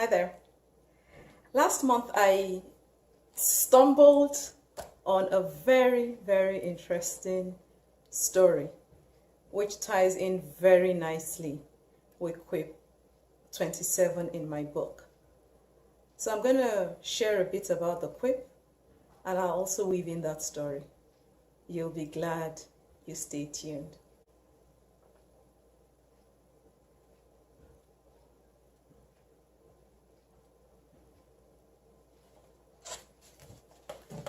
Hi there. Last month I stumbled on a very interesting story which ties in very nicely with Quip 27 in my book. So I'm going to share a bit about the Quip and I'll also weave in that story. You'll be glad you stay tuned.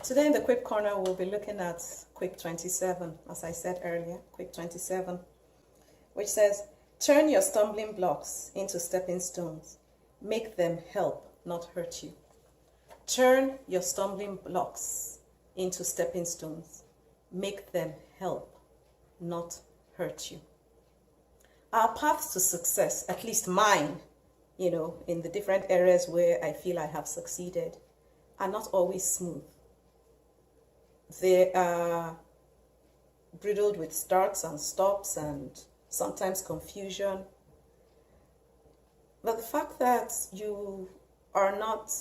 Today in the Quip Corner, we'll be looking at Quip 27, as I said earlier, Quip 27, which says, turn your stumbling blocks into stepping stones. Make them help, not hurt you. Turn your stumbling blocks into stepping stones. Make them help, not hurt you. Our paths to success, at least mine, in the different areas where I feel I have succeeded, are not always smooth. They are riddled with starts and stops and sometimes confusion. But the fact that you are not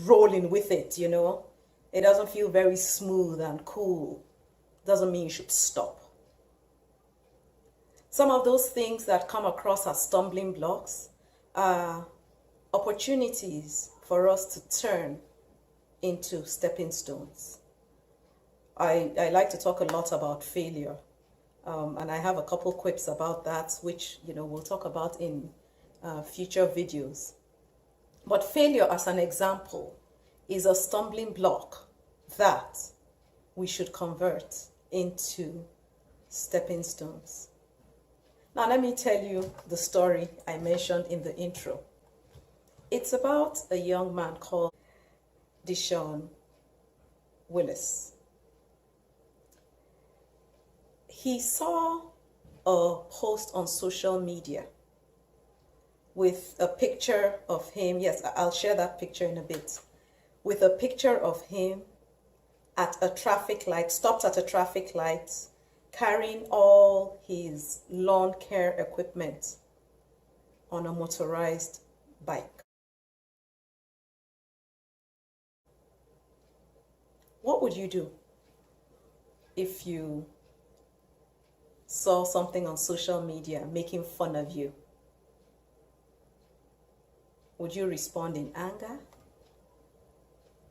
rolling with it, it doesn't feel very smooth and cool, doesn't mean you should stop. Some of those things that come across as stumbling blocks are opportunities for us to turn into stepping stones. I like to talk a lot about failure, and I have a couple quips about that, which we'll talk about in future videos. But failure, as an example, is a stumbling block that we should convert into stepping stones. Now, let me tell you the story I mentioned in the intro. It's about a young man called Deshaun Willis. He saw a post on social media with a picture of him. Yes, I'll share that picture in a bit. With a picture of him at a traffic light, stopped at a traffic light, carrying all his lawn care equipment on a motorized bike. What would you do if you saw something on social media making fun of you? Would you respond in anger?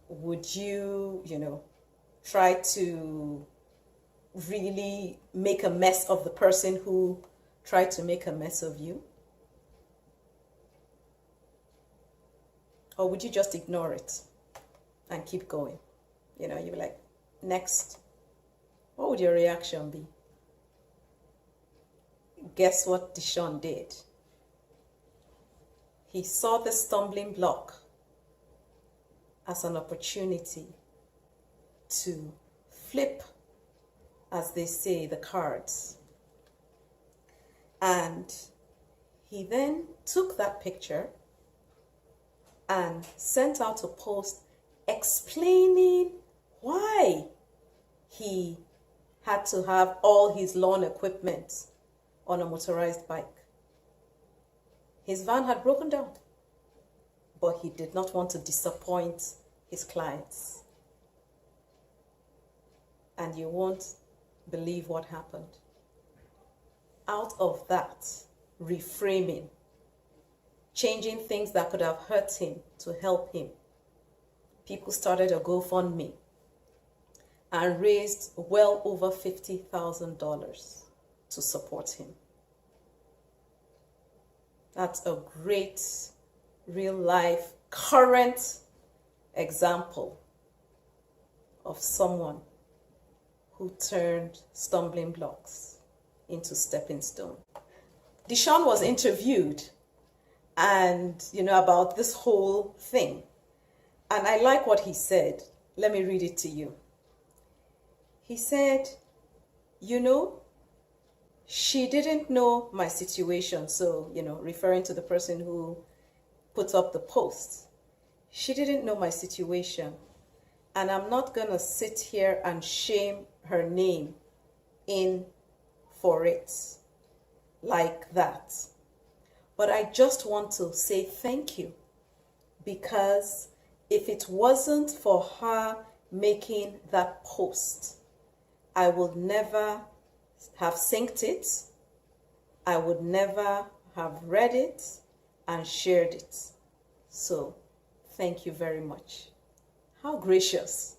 Would you, try to really make a mess of the person who tried to make a mess of you? Or would you just ignore it and keep going? You'd be like, next. What would your reaction be? Guess what Deshaun did? He saw the stumbling block as an opportunity to flip, as they say, the cards. And he then took that picture and sent out a post explaining why he had to have all his lawn equipment on a motorized bike. His van had broken down, but he did not want to disappoint his clients. And you won't believe what happened. Out of that, reframing, changing things that could have hurt him to help him, people started a GoFundMe and raised well over $50,000 to support him. That's a great, real life, current example of someone who turned stumbling blocks into stepping stones. Deshaun was interviewed and, about this whole thing. And I like what he said. Let me read it to you. He said, she didn't know my situation. So, referring to the person who put up the post. She didn't know my situation. And I'm not going to sit here and shame her name in for it like that. But I just want to say thank you, because if it wasn't for her making that post, I would never have synced it. I would never have read it and shared it. So thank you very much. How gracious.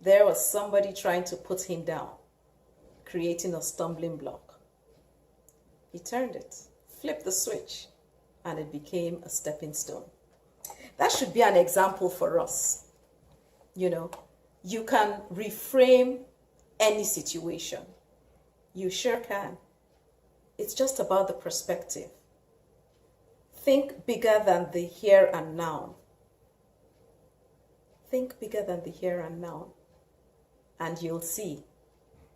There was somebody trying to put him down, creating a stumbling block. He turned it, flipped the switch, and it became a stepping stone. That should be an example for us. You know, you can reframe any situation. You sure can. It's just about the perspective. Think bigger than the here and now. Think bigger than the here and now. And you'll see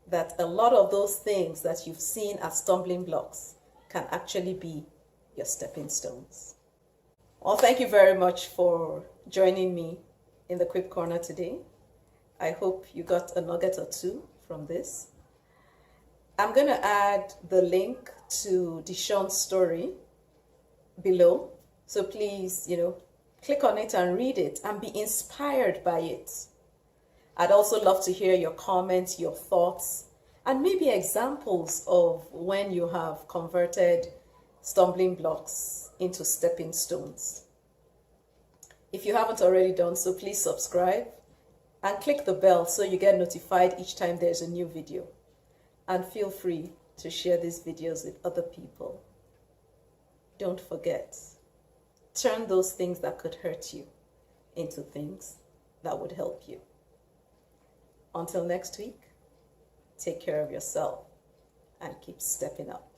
that a lot of those things that you've seen as stumbling blocks can actually be your stepping stones. Well, thank you very much for joining me in the Quip Corner today. I hope you got a nugget or two from this. I'm going to add the link to Deshaun's story below. So please, click on it and read it and be inspired by it. I'd also love to hear your comments, your thoughts, and maybe examples of when you have converted stumbling blocks into stepping stones. If you haven't already done so, please subscribe and click the bell so you get notified each time there's a new video. And feel free to share these videos with other people. Don't forget, turn those things that could hurt you into things that would help you. Until next week, take care of yourself and keep stepping up.